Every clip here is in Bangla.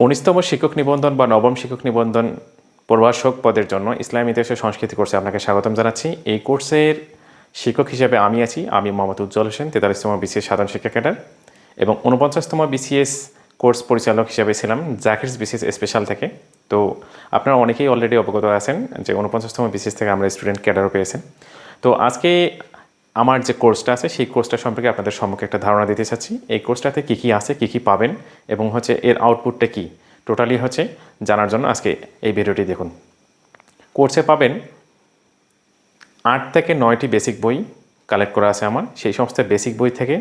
19তম শিক্ষক নিবন্ধন বা নবম শিক্ষক নিবন্ধন প্রভাষক পদের জন্য ইসলাম ইতিহাস ও সংস্কৃতি কোর্সে আপনাকে স্বাগতম জানাচ্ছি। এই কোর্সের শিক্ষক হিসেবে আমি আছি, আমি মোহাম্মদ উজ্জ্বল হোসেন, 43তম বিসিএস সাধারণ শিক্ষা ক্যাডার এবং 49তম বিসিএস কোর্স পরিচালক হিসেবে ছিলাম জাকিরস বিসিএস স্পেশাল থেকে। তো আপনারা অনেকেই অলরেডি অবগত আছেন যে 49তম বিসিএস থেকে আমরা স্টুডেন্ট ক্যাডারও পেয়েছেন। তো আজকে আমার যে কোর্সটা আছে সেই কোর্সটা সম্পর্কে আপনাদের সম্মুখে একটা ধারণা দিতে চাচ্ছি। এই কোর্সটাতে কী কী আছে, কী কী পাবেন এবং এর আউটপুটটা কী টোটালি জানার জন্য আজকে এই ভিডিওটি দেখুন। কোর্সে পাবেন 8 থেকে 9টি বেসিক বই কালেক্ট করা আছে আমার। সেই সমস্ত বেসিক বই থেকে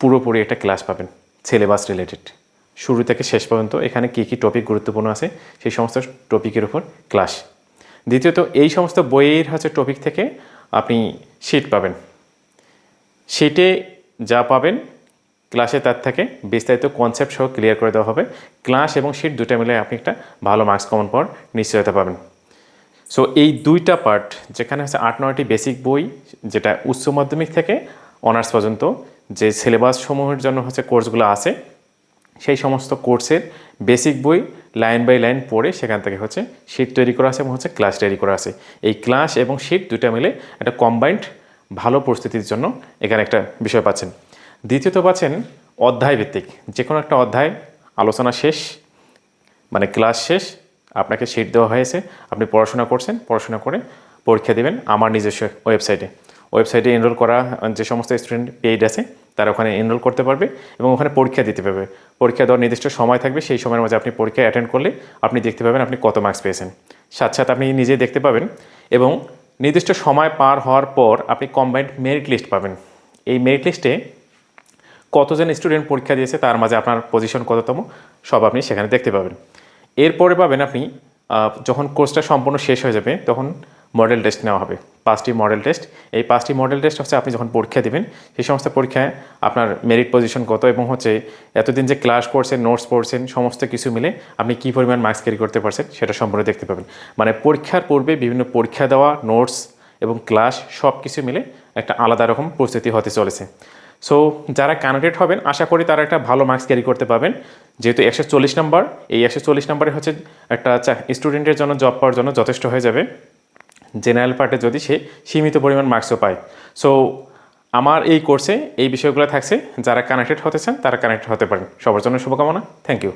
পুরোপুরি একটা ক্লাস পাবেন সিলেবাস রিলেটেড, শুরু থেকে শেষ পর্যন্ত এখানে কী কী টপিক গুরুত্বপূর্ণ আছে সেই সমস্ত টপিকের উপর ক্লাস। দ্বিতীয়ত এই সমস্ত বইয়ের টপিক থেকে আপনি শিট পাবেন। শিটে যা পাবেন ক্লাসে তার থেকে বিস্তারিত কনসেপ্ট সহ ক্লিয়ার করে দেওয়া হবে। ক্লাস এবং শিট দুটো মিলে আপনি একটা ভালো মার্কস কমন পাওয়ার নিশ্চয়তা পাবেন। সো এই দুইটা পার্ট যেখানে 8-9টি বেসিক বই, যেটা উচ্চ মাধ্যমিক থেকে অনার্স পর্যন্ত যে সিলেবাস সমূহের জন্য কোর্সগুলো আছে, সেই সমস্ত কোর্সের বেসিক বই লাইন বাই লাইন পড়ে সেখান থেকে শিট তৈরি করা আছে এবং ক্লাস তৈরি করা আছে। এই ক্লাস এবং শিট দুটা মিলে একটা কম্বাইন্ড ভালো প্রস্তুতির জন্য এখানে একটা বিষয় পাচ্ছেন। দ্বিতীয়ত পাচ্ছেন অধ্যায় ভিত্তিক যে কোনো একটা অধ্যায় আলোচনা শেষ, মানে ক্লাস শেষ, আপনাকে শিট দেওয়া হয়েছে, আপনি পড়াশোনা করছেন, পড়াশোনা করে পরীক্ষা দেবেন আমার নিজস্ব ওয়েবসাইটে এনরোল করা যে সমস্ত স্টুডেন্ট পেইড আছে তারা ওখানে এনরোল করতে পারবে এবং ওখানে পরীক্ষা দিতে পারবে। পরীক্ষা দেওয়ার নির্দিষ্ট সময় থাকবে, সেই সময়ের মাঝে আপনি পরীক্ষা অ্যাটেন্ড করলে আপনি দেখতে পাবেন আপনি কত মার্কস পেয়েছেন। সাথে সাথে আপনি নিজে দেখতে পাবেন এবং নির্দিষ্ট সময় পার হওয়ার পর আপনি কম্বাইন্ড মেরিট লিস্ট পাবেন। এই মেরিট লিস্টে কতজন স্টুডেন্ট পরীক্ষা দিয়েছে, তার মাঝে আপনার পজিশন কততম, সব আপনি সেখানে দেখতে পাবেন। এরপরে পাবেন আপনি যখন কোর্সটা সম্পূর্ণ শেষ হয়ে যাবে তখন মডেল টেস্ট নেওয়া হবে, 5টি মডেল টেস্ট। এই 5টি মডেল টেস্ট আপনি যখন পরীক্ষা দেবেন সেই সমস্ত পরীক্ষায় আপনার মেরিট পজিশন কত এবং এতদিন যে ক্লাস করছেন, নোটস পড়ছেন, সমস্ত কিছু মিলে আপনি কী পরিমাণ মার্কস ক্যারি করতে পারছেন সেটা সম্পূর্ণ দেখতে পাবেন। মানে পরীক্ষার পূর্বে বিভিন্ন পরীক্ষা দেওয়া, নোটস এবং ক্লাস সব কিছু মিলে একটা আলাদা রকম প্রস্তুতি হতে চলেছে। সো যারা ক্যান্ডিডেট হবেন আশা করি তারা একটা ভালো মার্কস ক্যারি করতে পারবেন, যেহেতু 140 নম্বর, এই 140 নম্বরে একটা স্টুডেন্টের জন্য জব পাওয়ার জন্য যথেষ্ট হয়ে যাবে, জেনারেল পার্টে যদি সে সীমিত পরিমাণ মার্কসও পায়। সো আমার এই কোর্সে এই বিষয়গুলো থাকছে, যারা কানেক্টেড হতে চান তারা কানেক্টেড হতে পারেন। সবার জন্য শুভকামনা। Thank you.